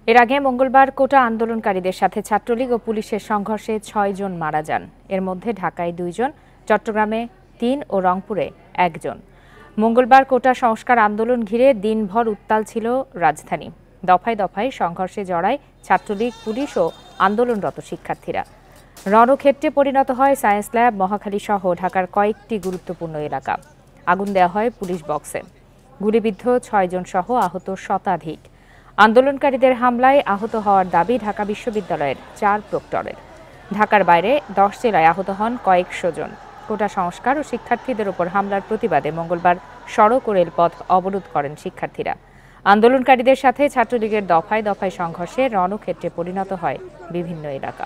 এর আগে মঙ্গলবার কোটা আন্দোলনকারীদের সাথে ছাত্রলীগ ও পুলিশের সংঘর্ষে ৬ জন মারা যান। এর মধ্যে ঢাকায় ২ জন, চট্টগ্রামে ৩ ও রংপুরে ১ জন। মঙ্গলবার কোটা সংস্কার আন্দোলন ঘিরে দিনভর উত্তাল ছিল রাজধানী। দফায় দফায় সংঘর্ষে জড়ায় ছাত্রলীগ, পুলিশ ও আন্দোলনরত শিক্ষার্থীরা। রণক্ষেত্রে পরিণত হয় সায়েন্স ল্যাব, মহাখালী সহ ঢাকার কয়েকটি গুরুত্বপূর্ণ এলাকা। আগুন দেওয়া হয় পুলিশ বক্সে। গুলিবিদ্ধ ৬ জন সহ আহত শতাধিক। আন্দোলনকারীদের হামলায় আহত হওয়ার দাবি ঢাকা বিশ্ববিদ্যালয়ের ৪ প্রক্টরের। ঢাকার বাইরে ১০ জেলায় আহত হন কয়েকশো জন। কোটা সংস্কার ও শিক্ষার্থীদের ওপর হামলার প্রতিবাদে মঙ্গলবার সড়ক ও রেলপথ অবরোধ করেন শিক্ষার্থীরা। আন্দোলনকারীদের সাথে ছাত্রলীগের দফায় দফায় সংঘর্ষে রণক্ষেত্রে পরিণত হয় বিভিন্ন এলাকা।